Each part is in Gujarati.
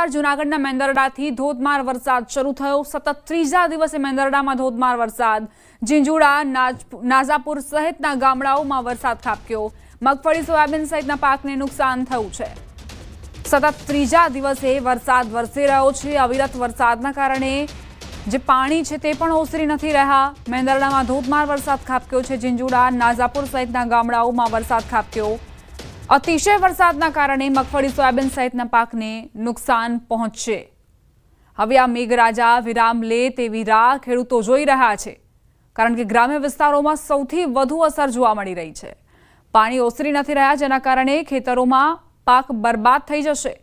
સમાચાર જૂનાગઢના મેંદરડાથી ધોધમાર વરસાદ શરૂ થયો। સતત ત્રીજા દિવસે મેંદરડામાં ધોધમાર વરસાદ। ઝીંઝુડા, નાઝાપુર સહિતના ગામડાઓમાં વરસાદ ખાબક્યો। મગફળી, સોયાબીન સહિતના પાકને નુકસાન થયું છે। સતત ત્રીજા દિવસે વરસાદ વરસી રહ્યો છે। અવિરત વરસાદના કારણે જે પાણી છે તે પણ ઓસરી નથી રહ્યા। મેંદરડામાં ધોધમાર વરસાદ ખાબક્યો છે। ઝીંઝુડા, નાઝાપુર સહિતના ગામડાઓમાં વરસાદ ખાબક્યો। અતિશય વરસાદના કારણે મગફળી, સોયાબીન સહિતના પાકને નુકસાન પહોંચશે। હવે આ મેઘરાજા વિરામ લે તેવી રાહ ખેડૂતો જોઈ રહ્યા છે, કારણ કે ગ્રામ્ય વિસ્તારોમાં સૌથી વધુ અસર જોવા મળી રહી છે। પાણી ઓસરી નથી રહ્યા, જેના કારણે ખેતરોમાં પાક બરબાદ થઈ જશે।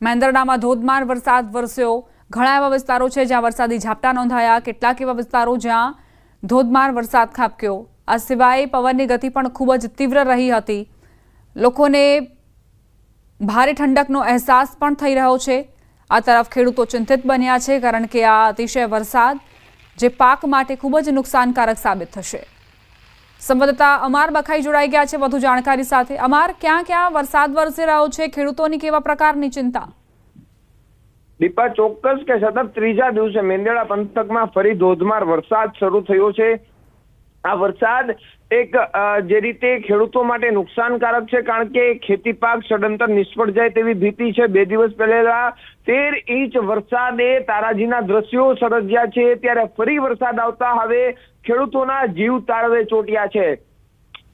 મેંદરડામાં ધોધમાર વરસાદ વરસ્યો। ઘણા એવા વિસ્તારો છે જ્યાં વરસાદી ઝાપટા નોંધાયા। કેટલાક એવા વિસ્તારો જ્યાં ધોધમાર વરસાદ ખાબક્યો। આ સિવાય પવનની ગતિ પણ ખૂબ જ તીવ્ર રહી હતી। લોકોને ભારે ઠંડકનો અહેસાસ પણ થઈ રહ્યો છે। આ તરફ ખેડૂતો ચિંતિત બન્યા છે, કારણ કે આ અતિશય વરસાદ જે પાક માટે ખૂબ જ નુકસાનકારક સાબિત થશે। સંવાદદાતા અમાર બખાઈ જોડાઈ ગયા છે વધુ જાણકારી સાથે। અમાર, ક્યાં ક્યાં વરસાદ વરસી રહ્યો છે? ખેડૂતોની કેવા પ્રકારની ચિંતા? દીપા, ચોક્કસ કે સતત ત્રીજા દિવસે મેંદરડા પંથકમાં ફરી ધોધમાર વરસાદ શરૂ થયો છે। આ વરસાદ એક જે રીતે ખેડૂતો માટે નુકસાનકારક છે, કારણ કે ખેતી પાક સદંતર નિષ્ફળ જાય તેવી ભીતિ છે। 2 દિવસ પહેલા 13 ઇંચ વરસાદે તારાજીના દ્રશ્યો સર્જ્યા છે, ત્યારે ફરી વરસાદ આવતા હવે ખેડૂતોના જીવ તાળવે ચોટ્યા છે।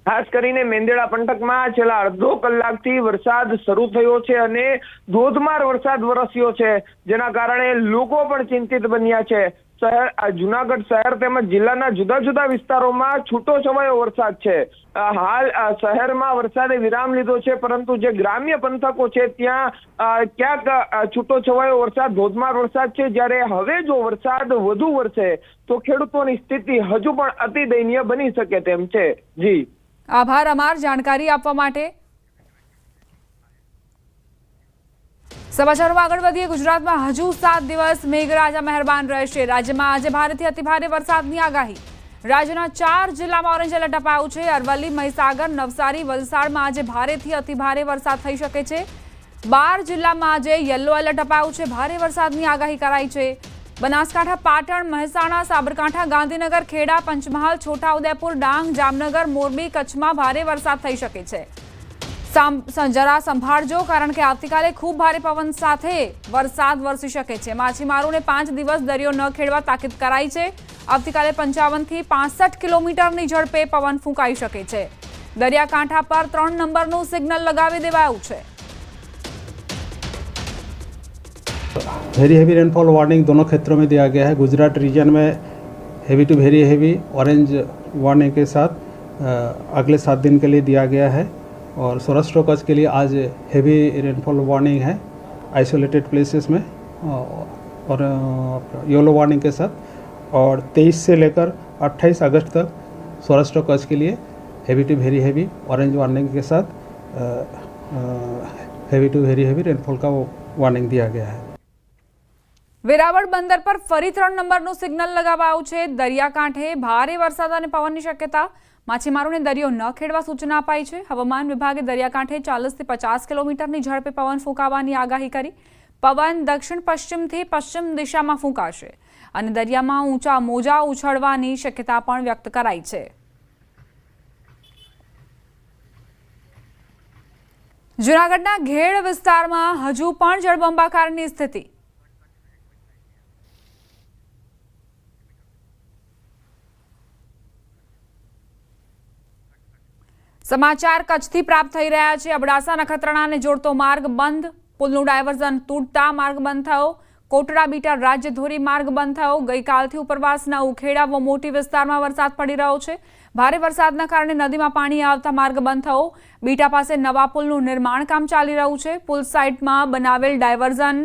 ખાસ કરીને મેંદરડા પંથકમાં છેલ્લા અડધો કલાકથી વરસાદ શરૂ થયો છે અને ધોધમાર વરસાદ વરસ્યો છે, જેના કારણે લોકો પણ ચિંતિત બન્યા છે। જૂનાગઢ શહેર તેમજ જિલ્લાના જુદા જુદા વિસ્તારોમાં છૂટો છવાયો વરસાદ છે। હાલ શહેરમાં વરસાદે વિરામ લીધો છે, પરંતુ જે ગ્રામ્ય પંથકો છે ત્યાં ક્યાંક છૂટો છવાયો વરસાદ, ધોધમાર વરસાદ છે। જ્યારે હવે જો વરસાદ વધુ વરસે તો ખેડૂતોની સ્થિતિ હજુ પણ અતિ દયનીય બની શકે તેમ છે। જી, આભાર અમાર જાણકારી આપવા માટે। સમાચારોમાં આગળ વધીએ। ગુજરાતમાં હજુ 7 દિવસ મેઘરાજા મહેરબાન રહેશે। રાજ્યમાં આજે ભારેથી અતિભારે વરસાદની આગાહી। રાજ્યના 4 જિલ્લામાં ઓરેન્જ એલર્ટ અપાયું છે। અરવલ્લી, મહીસાગર, નવસારી, વલસાડમાં આજે ભારેથી અતિભારે વરસાદ થઈ શકે છે। 12 જિલ્લામાં આજે યલો એલર્ટ અપાયું છે। ભારે વરસાદની આગાહી કરાઈ છે। બનાસકાંઠા, પાટણ, મહેસાણા, સાબરકાંઠા, ગાંધીનગર, ખેડા, પંચમહાલ, છોટાઉદેપુર, ડાંગ, જામનગર, મોરબી, કચ્છમાં ભારે વરસાદ થઈ શકે છે। જરા સંભાળજો, કારણ કે આવતીકાલે ખૂબ ભારે પવન સાથે વરસાદ વરસી શકે છે। માછીમારોને 5 દિવસ દરિયો ન ખેડવા તાકીદ કરાઈ છે। આવતીકાલે 55 થી 65 કિલોમીટરની ઝડપે પવન ફૂંકાઈ શકે છે। દરિયાકાંઠા પર 3 નંબરનું સિગ્નલ લગાવી દેવાયું છે। वेरी हेवी रेनफॉल वार्निंग दोनों क्षेत्रों में दिया गया है। गुजरात रीजन में heavy to very heavy orange warning के साथ अगले 7 दिन के लिए दिया गया है। और सौराष्ट्र कच्छ के लिए आज हेवी रेनफॉल वार्निंग है आइसोलेटेड प्लेसेस में, और येलो वार्निंग के साथ। और 23 से लेकर 28 अगस्त तक सौराष्ट्र कच्छ के लिए heavy to very heavy orange warning के साथ heavy to very heavy rainfall का वार्निंग दिया गया है। વેરાવળ બંદર પર ફરી 3 નંબરનું સિગ્નલ લગાવાયું છે। દરિયાકાંઠે ભારે વરસાદ અને પવનની શક્યતા। માછીમારોને દરિયો ન ખેડવા સૂચના અપાઈ છે। હવામાન વિભાગે દરિયાકાંઠે 40 થી 50 કિલોમીટરની ઝડપે પવન ફૂંકાવાની આગાહી કરી। પવન દક્ષિણ પશ્ચિમથી પશ્ચિમ દિશામાં ફૂંકાશે અને દરિયામાં ઊંચા મોજા ઉછળવાની શક્યતા પણ વ્યક્ત કરાઈ છે। જૂનાગઢના ઘેડ વિસ્તારમાં હજુ પણ જળબંબાકારની સ્થિતિ। સમાચાર કચ્છથી પ્રાપ્ત થઈ રહ્યા છે। અબડાસા નખત્રાણાને જોડતો માર્ગ બંધ। પુલનું ડાયવર્ઝન તૂટતા માર્ગ બંધ થયો। કોટડા બીટા રાજ્ય ધોરી માર્ગ બંધ થયો। ગઈકાલથી ઉપરવાસના ઉખેડા વ મોટી વિસ્તારમાં વરસાદ પડી રહ્યો છે। ભારે વરસાદના કારણે નદીમાં પાણી આવતા માર્ગ બંધ થયો। બીટા પાસે નવા પુલનું નિર્માણ કામ ચાલી રહ્યું છે। પુલ સાઇટમાં બનાવેલ ડાયવર્ઝન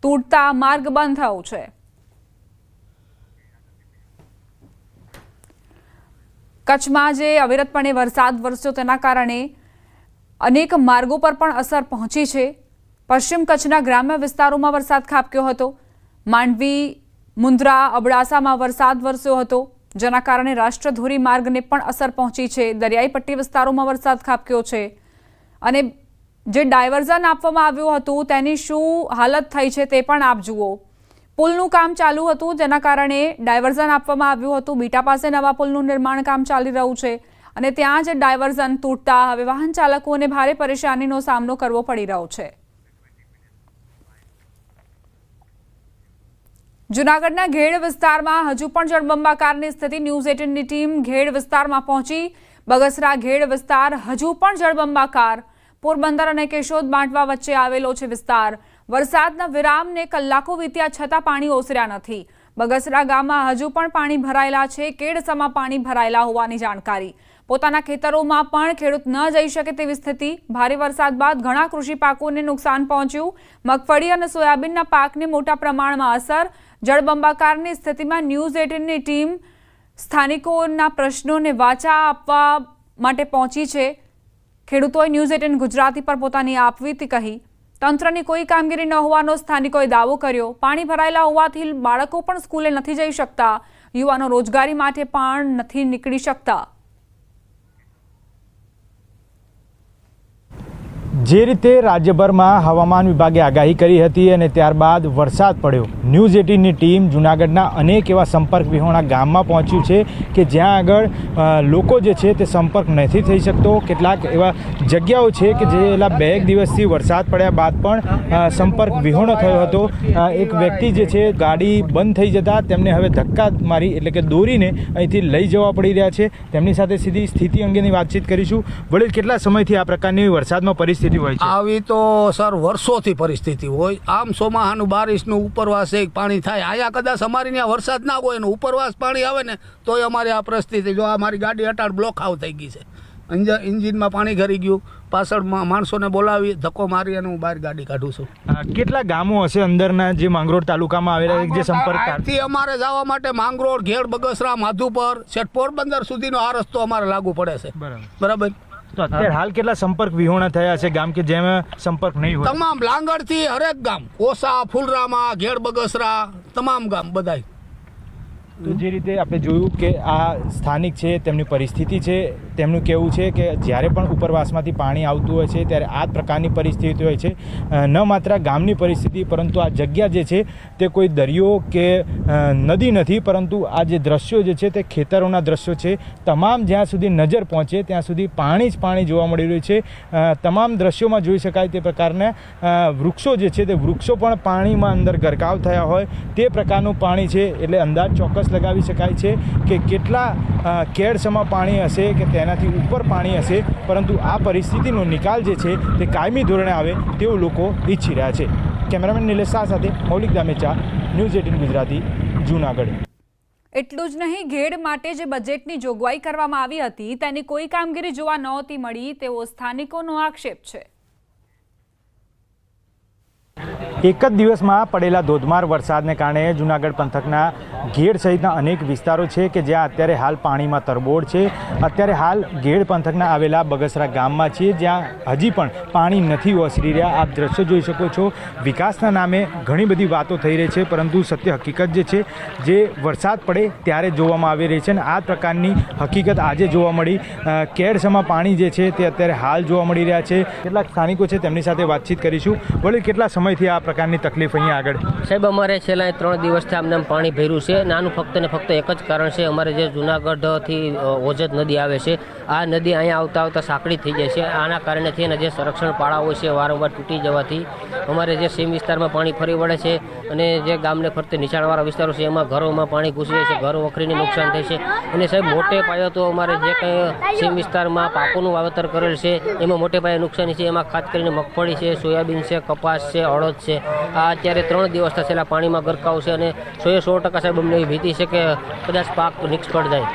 તૂટતા માર્ગ બંધ થયો છે। કચ્છમાં જે અવિરતપણે વરસાદ વરસ્યો તેના કારણે અનેક માર્ગો પર પણ અસર પહોંચી છે। પશ્ચિમ કચ્છના ગ્રામ્ય વિસ્તારોમાં વરસાદ ખાબક્યો હતો। માંડવી, મુન્દ્રા, અબડાસામાં વરસાદ વરસ્યો હતો। જેના કારણે રાષ્ટ્રધોરી માર્ગને પણ અસર પહોંચી છે। દરિયાઈ પટ્ટી વિસ્તારોમાં વરસાદ ખાબક્યો છે અને જે ડાયવર્ઝન આપવામાં આવ્યું હતું તેની શું હાલત થઈ છે તે પણ આપ જુઓ। પુલનું કામ ચાલુ હતું જેના કારણે ડાયવર્ઝન આપવામાં આવ્યું હતું। બીટા પાસે નવા પુલનું નિર્માણ કામ ચાલી રહ્યું છે અને ત્યાં જ ડાયવર્ઝન તૂટતા હવે વાહન ચાલકોને ભારે પરેશાનીનો સામનો કરવો પડી રહ્યો છે। જૂનાગઢના ઘેડ વિસ્તારમાં હજુ પણ જળબંબાકારની સ્થિતિ। ન્યૂઝ 18ની ટીમ ઘેડ વિસ્તારમાં પહોંચી। બગસરા ઘેડ વિસ્તાર હજુ પણ જળબંબાકાર। પોરબંદર અને કેશોદ બાંટવા વચ્ચે આવેલો છે વિસ્તાર। વરસાદના વિરામને કલાકો વીત્યા છતાં પાણી ઓસર્યા નથી। બગસરા ગામમાં હજુ પણ પાણી ભરાયેલા છે। કેડસમાં પાણી ભરાયેલા હોવાની જાણકારી। પોતાના ખેતરોમાં પણ ખેડૂત ન જઈ શકે તેવી સ્થિતિ। ભારે વરસાદ બાદ ઘણા કૃષિ પાકોને નુકસાન પહોંચ્યું। મગફળી અને સોયાબીનના પાકને મોટા પ્રમાણમાં અસર। જળબંબાકારની સ્થિતિમાં ન્યૂઝ 18ની ટીમ સ્થાનિકોના પ્રશ્નોને વાચા આપવા માટે પહોંચી છે। ખેડૂતોએ ન્યૂઝ 18 ગુજરાતી પર પોતાની આપવીતી કહી। તંત્રની કોઈ કામગીરી ન હોવાનો સ્થાનિકોએ દાવો કર્યો। પાણી ભરાયેલા હોવાથી બાળકો પણ સ્કૂલે નથી જઈ શકતા। યુવાનો રોજગારી માટે પણ નથી નીકળી શકતા। જે રીતે રાજ્યભરમાં હવામાન વિભાગે આગાહી કરી હતી અને ત્યારબાદ વરસાદ પડ્યો, ન્યૂઝ 18ની ટીમ જૂનાગઢના અનેક એવા સંપર્ક વિહોણા ગામમાં પહોંચ્યું છે કે જ્યાં આગળ લોકો જે છે તે સંપર્ક નથી થઈ શકતો। કેટલાક એવા જગ્યાઓ છે કે જે 2 દિવસથી વરસાદ પડ્યા બાદ પણ સંપર્ક વિહોણો થયો હતો। એક વ્યક્તિ જે છે ગાડી બંધ થઈ જતાં તેમને હવે ધક્કા મારી એટલે કે દોરીને અહીંથી લઈ જવા પડી રહ્યા છે। તેમની સાથે સીધી સ્થિતિ અંગેની વાતચીત કરીશું। વડીલ, કેટલા સમયથી આ પ્રકારની વરસાદમાં પરિસ્થિતિ આવી તો સર વર્ષોથી પરિસ્થિતિ હોય। આમ ચોમાહાનું બારિશનું ઉપરવાસ એક પાણી થાય। અહીંયા કદાચ અમારી ત્યાં વરસાદ ના હોય ને ઉપરવાસ પાણી આવે ને તોય અમારી આ પરિસ્થિતિ। જો અમારી ગાડી અટાડ બ્લોક આવ થઈ ગઈ છે, એન્જિનમાં પાણી ઘરી ગયું। પાછળ માણસોને બોલાવી ધક્કો મારી અને હું બહાર ગાડી કાઢું છું। કેટલા ગામો હશે અંદરના જે માંગરોળ તાલુકામાં આવેલા જે સંપર્ક અમારે જવા માટે માંગરોળ, ઘેડ, બગસરા, માધુપર, છેક પોરબંદર સુધીનો આ રસ્તો અમારે લાગુ પડે છે। બરાબર। તો અત્યારે હાલ કેટલા સંપર્ક વિહોણા થયા છે ગામ કે જેમાં સંપર્ક નહીં હોય? તમામ લાંગડ થી હરેક ગામ, ઓસા, ફુલરામા, ઘેડ, બગસરા, તમામ ગામ બધાય। તો જે રીતે આપણે જોયું કે આ સ્થાનિક છે તેમની પરિસ્થિતિ છે, તેમનું કહેવું છે કે જ્યારે પણ ઉપરવાસમાંથી પાણી આવતું હોય છે ત્યારે આ જ પ્રકારની પરિસ્થિતિ હોય છે। ન માત્ર ગામની પરિસ્થિતિ પરંતુ આ જગ્યા જે છે તે કોઈ દરિયો કે નદી નથી, પરંતુ આ જે દ્રશ્યો જે છે તે ખેતરોના દ્રશ્યો છે। તમામ જ્યાં સુધી નજર પહોંચે ત્યાં સુધી પાણી જ પાણી જોવા મળી રહ્યું છે। તમામ દ્રશ્યોમાં જોઈ શકાય તે પ્રકારના વૃક્ષો જે છે તે વૃક્ષો પણ પાણીમાં અંદર ગરકાવ થયા હોય તે પ્રકારનું પાણી છે। એટલે અંદાજ ચોક્કસ લગાવી શકાય છે કે કેટલા કેડસમાં પાણી હશે કે તેનાથી ઉપર પાણી હશે, પરંતુ આ પરિસ્થિતિનો નિકાલ જે છે તે કાયમી ધોરણે આવે તેવું લોકો ઈચ્છી રહ્યા છે। કેમેરામેન નિલેશ શાહ સાથે મૌલિક દામેચા, ન્યૂઝ 18 ગુજરાતી, જૂનાગઢ। એટલું જ નહીં, ઘેડ માટે જે બજેટની જોગવાઈ કરવામાં આવી હતી તેની કોઈ કામગીરી જોવા નહોતી મળી તેવો સ્થાનિકોનો આક્ષેપ છે। એક જ દિવસમાં પડેલા ધોધમાર વરસાદને કારણે જૂનાગઢ પંથકના ઘેડ સહિતના અનેક વિસ્તારો છે કે જ્યાં અત્યારે હાલ પાણીમાં તરબોળ છે। અત્યારે હાલ ઘેડ પંથકના આવેલા બગસરા ગામમાં છીએ જ્યાં હજી પણ પાણી નથી ઓસરી રહ્યા। આપ દ્રશ્યો જોઈ શકો છો। વિકાસના નામે ઘણી બધી વાતો થઈ રહી છે, પરંતુ સત્ય હકીકત જે છે જે વરસાદ પડે ત્યારે જોવામાં આવી રહી છે અને આ પ્રકારની હકીકત આજે જોવા મળી। કેડસમાં પાણી જે છે તે અત્યારે હાલ જોવા મળી રહ્યા છે। કેટલાક સ્થાનિકો છે તેમની સાથે વાતચીત કરીશું। વળી, કેટલા સમયથી આ પ્રકારની તકલીફ અહીંયા આગળ? સાહેબ, અમારે છેલ્લા 3 દિવસથી આમને પાણી ભર્યું છે। નાનું ફક્ત ને ફક્ત એક જ કારણ છે, અમારે જે જૂનાગઢથી ઓજત નદી આવે છે આ નદી અહીંયા આવતા આવતા સાંકડી થઈ જાય છે। આના કારણે થઈને જે સંરક્ષણ પાળાઓ છે વારંવાર તૂટી જવાથી અમારે જે સીમ વિસ્તારમાં પાણી ફરી વળે છે અને જે ગામને ફરતે નીચાણવાળા વિસ્તારો છે એમાં ઘરોમાં પાણી ઘૂસી જાય છે, ઘરો વખરીને નુકસાન થાય છે। અને સાહેબ, મોટે પાયે તો અમારે જે કંઈ સીમ વિસ્તારમાં પાકોનું વાવેતર કરેલ છે એમાં મોટે પાયે નુકસાની છે। એમાં ખાસ કરીને મગફળી છે, સોયાબીન છે, કપાસ છે, અડદ છે। આ અત્યારે 3 દિવસ થયેલા પાણીમાં ગરકાવ છે અને 100% સાહેબ અમને એવી ભીતિ છે કે કદાચ પાક નિષ્ફળ જાય।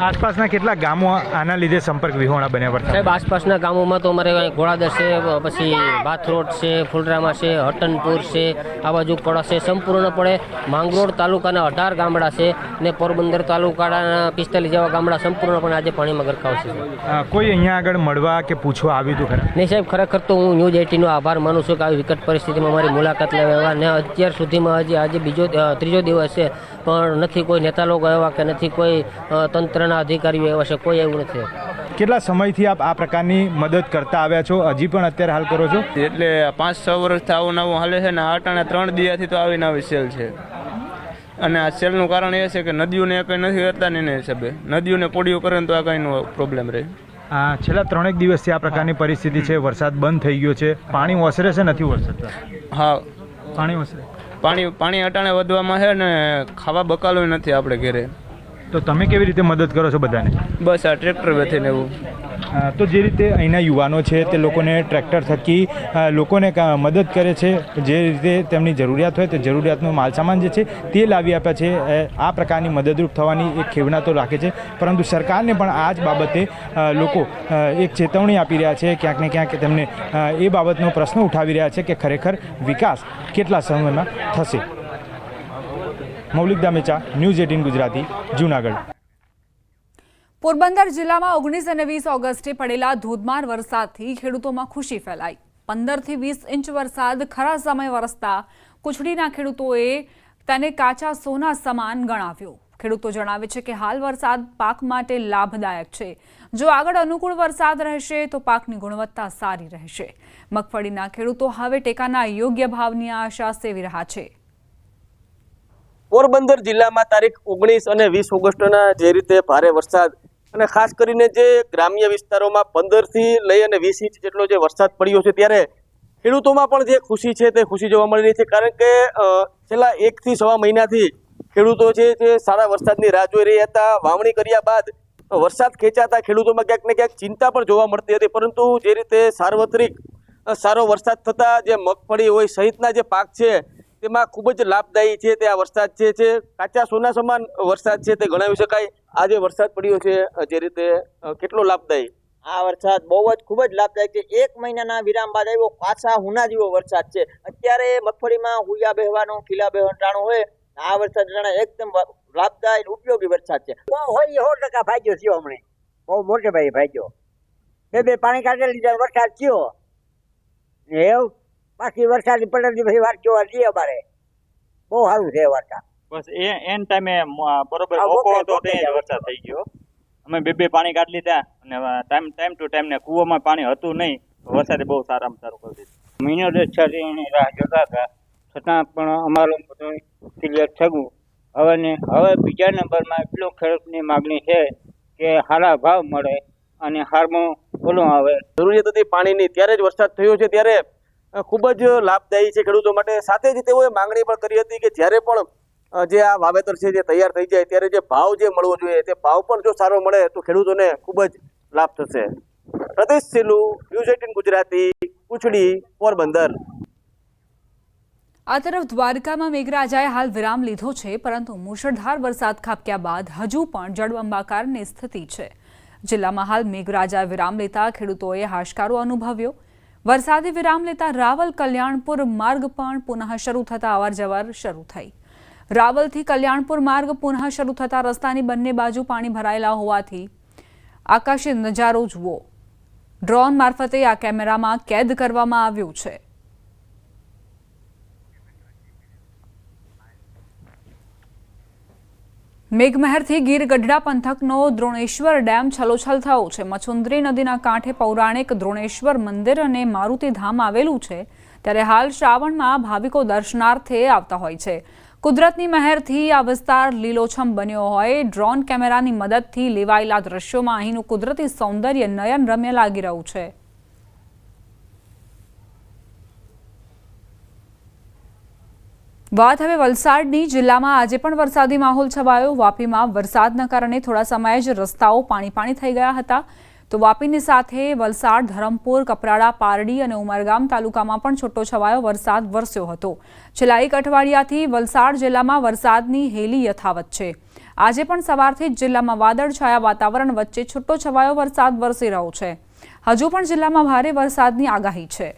આસપાસના કેટલા ગામો આના લીધે સંપર્ક વિહોણા બન્યા પડતા? સાહેબ આસપાસના ગામોમાં તો અમારે અહીં ઘોડાદર છે, પછી ભાથરોડ છે, ફૂલરામા છે, હટનપુર છે, આ બાજુ પડે છે. સંપૂર્ણપણે માંગરોળ તાલુકાના 18 ગામડા છે ને પોરબંદર તાલુકાના 45 જેવા ગામડા સંપૂર્ણપણે આજે પાણીમાં ગરકાવ છે. કોઈ અહીંયા આગળ મળવા કે પૂછવા આવ્યું હતું ખરા? નહીં સાહેબ, ખરેખર તો હું ન્યૂઝ 18નો આભાર માનું છું કે આવી વિકટ પરિસ્થિતિમાં મારી મુલાકાત લેવા, ને અત્યાર સુધીમાં હજી આજે ત્રીજો દિવસ છે પણ નથી કોઈ નેતા લોકો આવ્યા કે નથી કોઈ તંત્રના અધિકારીઓ આવ્યા છે, કોઈ એવું નથી. કેટલા સમયથી આપ આ પ્રકારની મદદ કરતા આવ્યા છો, હજી પણ અત્યારે હાલ કરો છો? એટલે 5-6 વર્ષથી આવું નવું હાલે છે ને અટાણે 3 દિયાથી તો આવીને આવી સેલ છે. અને આ સેલનું કારણ એ છે કે નદીઓને કંઈ નથી કરતા ને એના હિસાબે નદીઓને પોડીઓ કરે તો આ કંઈનો પ્રોબ્લેમ રહે. છેલ્લા 3 દિવસથી આ પ્રકારની પરિસ્થિતિ છે. વરસાદ બંધ થઈ ગયો છે, પાણી ઓસરે છે, નથી ઓસરતા? હા, પાણી ઓસરે. પાણી અટાણે વધવામાં છે ને ખાવા બકાલો નથી આપણે ઘરે. તો તમે કેવી રીતે મદદ કરો છો બધાને? બસ આ ટ્રેક્ટર બેઠીને એવું. તો જે રીતે અહીંના યુવાનો છે તે લોકોને ટ્રેક્ટર થકી લોકોને મદદ કરે છે, જે રીતે તેમની જરૂરિયાત હોય તે જરૂરિયાતનો માલસામાન જે છે તે લાવી આપે છે. આ પ્રકારની મદદરૂપ થવાની એક ખેવના તો રાખે છે, પરંતુ સરકારને પણ આ જ બાબતે લોકો એક ચેતવણી આપી રહ્યા છે. ક્યાંક ને ક્યાંક તેમને એ બાબતનો પ્રશ્ન ઉઠાવી રહ્યા છે કે ખરેખર વિકાસ કેટલા સમયમાં થશે. મૌલિક દામેચા, ન્યૂઝ 18 ગુજરાતી, જૂનાગઢ. પોરબંદર જિલ્લામાં 19 અને 20 ઓગસ્ટે પડેલા ધોધમાર વરસાદથી ખેડૂતોમાં ખુશી ફેલાઈ. 15 થી 20 ઇંચ વરસાદ ખરા સમય વરસતા કુચડીના ખેડૂતોએ તેને કાચા સોના સમાન ગણાવ્યો. ખેડૂતો જણાવે છે કે હાલ વરસાદ પાક માટે લાભદાયક છે. જો આગળ અનુકૂળ વરસાદ રહેશે તો પાકની ગુણવત્તા સારી રહેશે. મગફળીના ખેડૂતો હવે ટેકાના યોગ્ય ભાવની આશા સેવી રહ્યા છે. પોરબંદર જિલ્લામાં તારીખ 19 અને 20 ઓગસ્ટના જે રીતે ભારે વરસાદ અને ખાસ કરીને જે ગ્રામ્ય વિસ્તારોમાં 15 થી લઈ અને 20 ઇંચ જેટલો જે વરસાદ પડ્યો છે, ત્યારે ખેડૂતોમાં પણ જે ખુશી છે તે ખુશી જોવા મળી રહી છે. કારણ કે છેલ્લા 1 થી સવા મહિનાથી ખેડૂતો છે તે સારા વરસાદની રાહ જોઈ રહ્યા હતા. વાવણી કર્યા બાદ વરસાદ ખેંચાતા ખેડૂતોમાં ક્યાંક ને ક્યાંક ચિંતા પણ જોવા મળતી હતી, પરંતુ જે રીતે સાર્વત્રિક સારો વરસાદ થતા જે મગફળી હોય સહિતના જે પાક છે તેમાં ખૂબ જ લાભદાયી છે તે આ વરસાદ છે કાચા સોના સમાન વરસાદ છે તે ગણાવી શકાય. આ જે વરસાદ પડ્યો છે જે રીતે કેટલો લાભદાયી? આ વરસાદ બહુ જ ખૂબ જ લાભદાયક છે. 1 મહિનાના વિરામ બાદ આવ્યો પાછા હુના જેવો વરસાદ છે. અત્યારે મગફળીમાં હુયા બેહવાનું, ખીલા બેહવાનું હોય, આ વરસાદ એકદમ લાભદાયક ઉપયોગી વરસાદ છે. હોય 100% ફાયદો થયો, હમણે બહુ મોટે ભાઈ ફાયદો. બે પાણી કાઢી લીધા વરસાદ થયો એવું. બાકી વરસાદ પડે પછી વાર જોવા જઈએ અમારે બહુ સારું છે વરસાદ. બસ એન ટાઈમે બરોબર વરસાદ થઈ ગયો. અમે બે પાણી કાઢી લીધા અને ટાઈમ ટુ ટાઈમ ને કૂવામાં પાણી હતું નહીં, વરસાદે બહુ સારામાં સારું કરી દીધું. મહિનો ની રાહ જોતા હતા, છતાં પણ અમારું બધું ક્લિયર થયું. હવે બીજા નંબરમાં એટલું ખેડૂતની માગણી છે કે સારા ભાવ મળે અને હારમાં ઓલું આવે. જરૂરિયાત હતી પાણીની, ત્યારે જ વરસાદ થયો છે, ત્યારે ખૂબ જ લાભદાયી છે ખેડૂતો માટે. સાથે જ તેઓએ માંગણી પણ કરી હતી કે જ્યારે પણ જે આ વાવેતર છે જે તૈયાર થઈ જાય ત્યારે જે ભાવ જે મળવો જોઈએ તે ભાવ પણ જો સારો મળે તો ખેડૂતોને ખૂબ જ લાભ થશે. પ્રદેશ સેલુ, ન્યૂઝ 18 ગુજરાતી, કુચડી, પોરબંદર. આ તરફ દ્વારકામાં મેઘરાજાએ હાલ વિરામ લીધો છે, પરંતુ મુશળધાર વરસાદ ખાબક્યા બાદ હજુ પણ જળબંબાકારની સ્થિતિ છે. જિલ્લામાં હાલ મેઘરાજાએ વિરામ લેતા ખેડૂતોએ હાશકારો અનુભવ્યો. વરસાદે વિરામ લેતા રાવલ કલ્યાણપુર માર્ગ પણ પુનઃ શરૂ થતા અવરજવર શરૂ થઈ. રાવલથી કલ્યાણપુર માર્ગ પુનઃ શરૂ થતા રસ્તાની બંને બાજુ પાણી ભરાયેલા હોવાથી આકાશી નજારો જુઓ. ડ્રોન મારફતે આ કેમેરામાં કેદ કરવામાં આવ્યું છે. મેઘમહેરથી ગીર ગઢડા પંથકનો દ્રોણેશ્વર ડેમ છલોછલ થયો છે. મચુંદરી નદીના કાંઠે પૌરાણિક દ્રોણેશ્વર મંદિર અને મારુતિ ધામ આવેલું છે, ત્યારે હાલ શ્રાવણમાં ભાવિકો દર્શનાર્થે આવતા હોય છે. કુદરતની મહેરથી આ વિસ્તાર લીલોછમ બન્યો હોય. ડ્રોન કેમેરાની મદદથી લેવાયેલા દ્રશ્યોમાં અહીંનું કુદરતી સૌંદર્ય નયનરમ્ય લાગી રહ્યું છે. વાત હવે વલસાડની. જિલ્લામાં આજે પણ વરસાદી માહોલ છવાયો. વાપીમાં વરસાદના કારણે થોડા સમય જ રસ્તાઓ પાણી થઈ ગયા હતા, તો વાપીની સાથે વલસાડ, ધરમપુર, કપરાડા, પારડી અને ઉમરગામ તાલુકામાં પણ છૂટોછવાયો વરસાદ વરસ્યો હતો. છેલ્લા 1 અઠવાડિયાથી વલસાડ જિલ્લામાં વરસાદની હેલી યથાવત છે. આજે પણ સવારથી જ જિલ્લામાં વાદળછાયા વાતાવરણ વચ્ચે છૂટોછવાયો વરસાદ વરસી રહ્યો છે. હજુ પણ જિલ્લામાં ભારે વરસાદની આગાહી છે.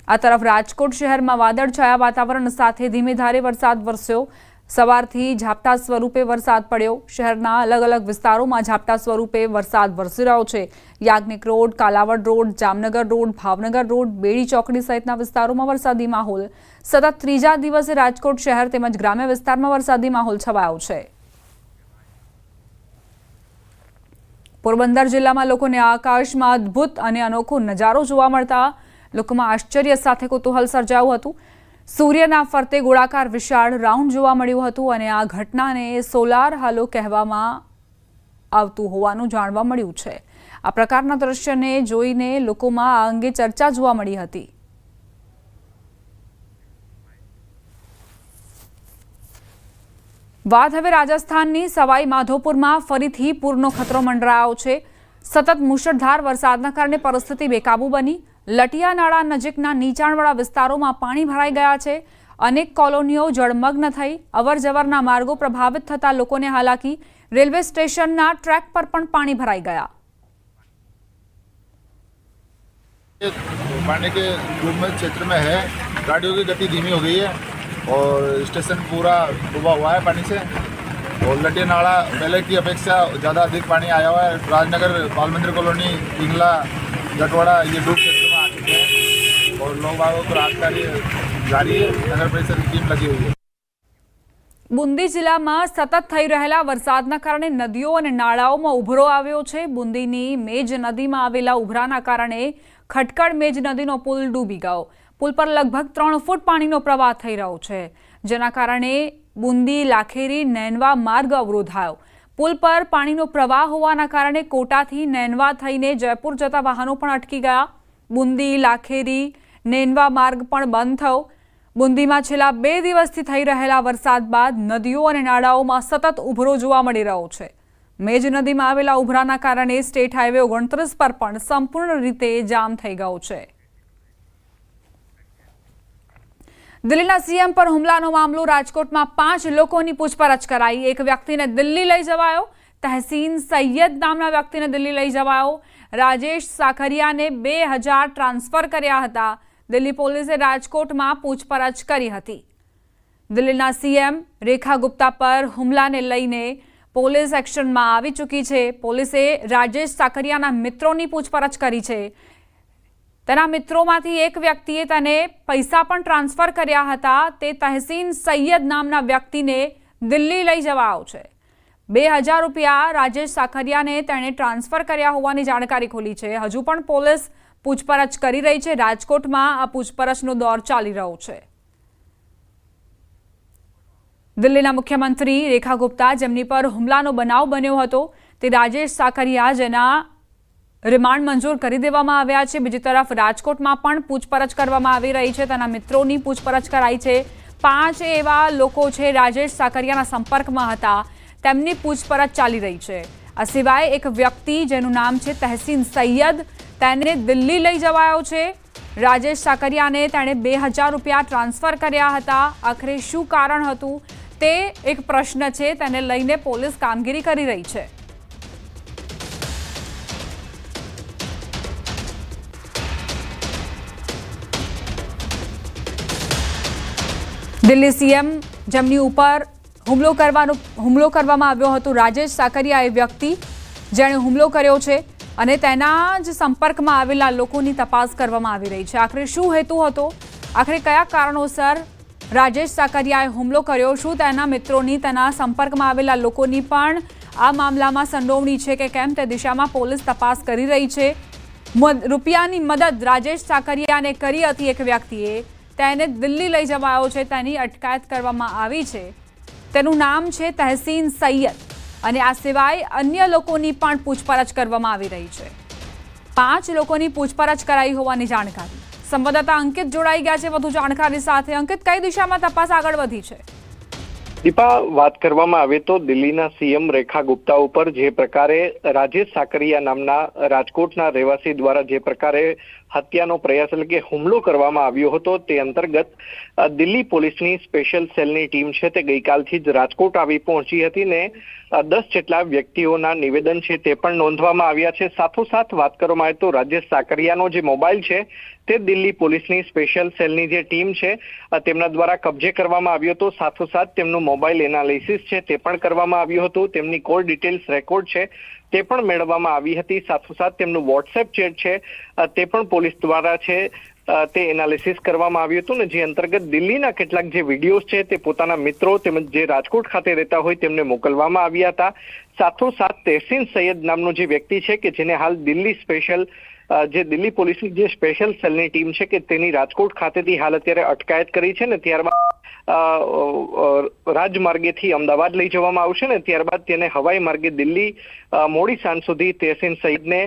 આ તરફ રાજકોટ શહેરમાં વાદળછાયા વાતાવરણ સાથે ધીમે ધારે વરસાદ વરસ્યો. સવારથી ઝાપટા સ્વરૂપે વરસાદ પડ્યો. શહેરના અલગ અલગ વિસ્તારોમાં ઝાપટા સ્વરૂપે વરસાદ વરસી રહ્યો છે. Yagnik road, Kalavad road, Jamnagar road, Bhavnagar road, Bedi Chokdi સહિતના વિસ્તારોમાં વરસાદી માહોલ. સતત ત્રીજા દિવસે રાજકોટ શહેર તેમજ ગ્રામ્ય વિસ્તારમાં વરસાદી માહોલ છવાયો છે. પોરબંદર જિલ્લામાં લોકોને આકાશમાં અદ્ભુત અને અનોખો નજારો જોવા મળતા લોકોમાં આશ્ચર્ય સાથે કુતૂહલ સર્જાયું હતું. સૂર્યના ફરતે ગોળાકાર વિશાળ રાઉન્ડ જોવા મળ્યું હતું અને આ ઘટનાને સોલાર હાલો કહેવામાં આવતું હોવાનું જાણવા મળ્યું છે. આ પ્રકારના દ્રશ્યને જોઈને લોકોમાં આ અંગે ચર્ચા જોવા મળી હતી. વાત હવે રાજસ્થાનની. સવાઈ માધોપુરમાં ફરીથી પૂરનો ખતરો મંડરાયો છે. સતત મુશળધાર વરસાદના કારણે પરિસ્થિતિ બેકાબુ બની. લટિયા નાળા નજીકના નીચાણવાળા વિસ્તારોમાં પાણી ભરાઈ ગયા છે. અનેક કોલોનીઓ જળમગ્ન થઈ. અવરજવરના માર્ગો પ્રભાવિત થતા લોકોને હાલાકી. રેલવે સ્ટેશનના ટ્રેક પર પણ પાણી ભરાઈ ગયા. पानी के दुर्गम क्षेत्र में है, गाड़ियों की गति धीमी हो गई है और स्टेशन पूरा डूबा हुआ है पानी से और लटिया नाला पहले की अपेक्षा ज़्यादा अधिक पानी आया हुआ है. राजनगर, बाल मंदिर कॉलोनी, पिंगला, जटवाड़ा ये डूब क्षेत्र में आ चुके हैं और लोग बागों को राहत कार्य जारी है. नगर परिषद की टीम लगी हुई है. બુંદી જિલ્લામાં સતત થઈ રહેલા વરસાદના કારણે નદીઓ અને નાળાઓમાં ઉભરો આવ્યો છે. બુંદીની મેજ નદીમાં આવેલા ઉભરાના કારણે ખટકડ મેજ નદીનો પુલ ડૂબી ગયો. પુલ પર લગભગ 3 ફૂટ પાણીનો પ્રવાહ થઈ રહ્યો છે, જેના કારણે બુંદી લાખેરી નેનવા માર્ગ અવરોધાયો. પુલ પર પાણીનો પ્રવાહ હોવાના કારણે કોટાથી નેનવા થઈને જયપુર જતા વાહનો પણ અટકી ગયા. બુંદી લાખેરી નેનવા માર્ગ પણ બંધ થયો. બુંદીમાં છેલ્લા 2 દિવસથી થઈ રહેલા વરસાદ બાદ નદીઓ અને નાળાઓમાં સતત ઉભરો જોવા મળી રહ્યો છે. મેજ નદીમાં આવેલા ઉભરાના કારણે સ્ટેટ હાઈવે 29 પર પણ સંપૂર્ણ રીતે જામ થઈ ગયો છે. દિલ્હીના સીએમ પર હુમલાનો મામલો. રાજકોટમાં 5 લોકોની પૂછપરછ કરાઈ. એક વ્યક્તિને દિલ્હી લઈ જવાયો. તહસીન સૈયદ નામના વ્યક્તિને દિલ્હી લઈ જવાયો. રાજેશ સાખરિયાને 2000 ટ્રાન્સફર કર્યા હતા. દિલ્હી પોલીસે રાજકોટમાં પૂછપરછ કરી હતી. દિલ્હીના સીએમ રેખા ગુપ્તા પર હુમલાને લઈને પોલીસ એક્શનમાં આવી ચૂકી છે. પોલીસે રાજેશ સાકરિયાના મિત્રોની પૂછપરછ કરી છે. તેના મિત્રોમાંથી એક વ્યક્તિએ તેને પૈસા પણ ટ્રાન્સફર કર્યા હતા. તે તહસીન સૈયદ નામના વ્યક્તિને દિલ્હી લઈ જવાયો છે. 2000 રૂપિયા રાજેશ સાકરિયાને તેણે ટ્રાન્સફર કર્યા હોવાની જાણકારી ખુલી છે. હજુ પણ પોલીસ પૂછપરછ કરી રહી છે. રાજકોટમાં આ પૂછપરછનો દોર ચાલી રહ્યો છે. દિલ્હીના મુખ્યમંત્રી રેખા ગુપ્તા, જેમની પર હુમલાનો બનાવ બન્યો હતો, તે રાજેશ સાકરિયા, જેના રિમાન્ડ મંજૂર કરી દેવામાં આવ્યા છે. બીજી તરફ રાજકોટમાં પણ પૂછપરછ કરવામાં આવી રહી છે. તેના મિત્રોની પૂછપરછ કરાઈ છે. 5 એવા લોકો છે રાજેશ સાકરિયાના સંપર્કમાં હતા, તેમની પૂછપરછ ચાલી રહી છે. આ સિવાય એક વ્યક્તિ જેનું નામ છે તહસીન સૈયદ, તેને દિલ્હી લઈ જવાયો છે. રાજેશ સાકરિયાને તેણે 2000 રૂપિયા ટ્રાન્સફર કર્યા હતા. આખરે શું કારણ હતું તે એક પ્રશ્ન છે. તેને લઈને પોલીસ કામગીરી કરી રહી છે. દિલ્હી સીએમ, જેમની ઉપર હુમલો કરવામાં આવ્યો હતો, રાજેશ સાકરિયા એ વ્યક્તિ જેણે હુમલો કર્યો છે અને તેના જ સંપર્કમાં આવેલા લોકોની તપાસ કરવામાં આવી રહી છે. આખરે શું હેતુ હતો, આખરે કયા કારણોસર રાજેશ સાકરિયાએ હુમલો કર્યો, શું તેના મિત્રોની, તેના સંપર્કમાં આવેલા લોકોની પણ આ મામલામાં સંડોવણી છે કે કેમ, તે દિશામાં પોલીસ તપાસ કરી રહી છે. રૂપિયાની મદદ રાજેશ સાકરિયાને કરી હતી એક વ્યક્તિએ, તેને દિલ્હી લઈ જવાયો છે. તેની અટકાયત કરવામાં આવી છે. તેનું નામ છે તહસીન સૈયદ અને આ સિવાય અન્ય લોકોની પણ પૂછપરછ કરવામાં આવી રહી છે. 5 લોકોની પૂછપરછ કરાઈ હોવાની જાણકારી. સંવાદદાતા અંકિત જોડાઈ ગયા છે વધુ જાણકારી સાથે. અંકિત, કઈ દિશામાં તપાસ આગળ વધી છે? દીપા, વાત કરવામાં આવે તો દિલ્હીના સીએમ રેખા ગુપ્તા ઉપર જે પ્રકારે રાજેશ સાકરિયા નામના રાજકોટના રહેવાસી દ્વારા જે પ્રકારે હત્યાનો પ્રયાસ એટલે કે હુમલો કરવામાં આવ્યો હતો તે અંતર્ગત દિલ્હી પોલીસની સ્પેશિયલ સેલની ટીમ છે તે ગઈકાલથી જ રાજકોટ આવી પહોંચી હતી ને 10 જેટલા વ્યક્તિઓના નિવેદન છે તે પણ નોંધવામાં આવ્યા છે. સાથોસાથ વાત કરવામાં આવે તો રાજેશ સાકરિયાનો જે મોબાઈલ છે તે દિલ્હી પોલીસની સ્પેશિયલ સેલની જે ટીમ છે તેમના દ્વારા કબજે કરવામાં આવ્યો હતો. સાથોસાથ તેમનું મોબાઈલ એનાલિસિસ છે તે પણ કરવામાં આવ્યું હતું. તેમની કોલ ડિટેલ્સ રેકોર્ડ છે તે પણ મેળવવામાં આવી હતી. સાથોસાથ તેમનું વોટ્સએપ ચેટ છે તે પણ પોલીસ દ્વારા છે તે એનાલિસિસ કરવામાં આવ્યું હતું ને જે અંતર્ગત દિલ્હીના કેટલાક જે વિડીયોઝ છે તે પોતાના મિત્રો તેમજ જે રાજકોટ ખાતે રહેતા હોય તેમને મોકલવામાં આવ્યા હતા. સાથોસાથ તહેસીન સૈયદ નામનો જે વ્યક્તિ છે કે જેને હાલ દિલ્હી સ્પેશિયલ જે દિલ્હી પોલીસની જે સ્પેશિયલ સેલની ટીમ છે કે તેની રાજકોટ ખાતેથી હાલ અત્યારે અટકાયત કરી છે ને ત્યારબાદ રાજમાર્ગેથી અમદાવાદ લઈ જવામાં આવશે ને ત્યારબાદ તેને હવાઈ માર્ગે દિલ્હી મોડી સાંજ સુધી તહેસીન સૈયદને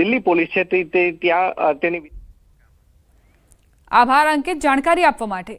દિલ્હી પોલીસ છે તે ત્યાં તેની આભાર અંકિત જાણકારી આપવા માટે.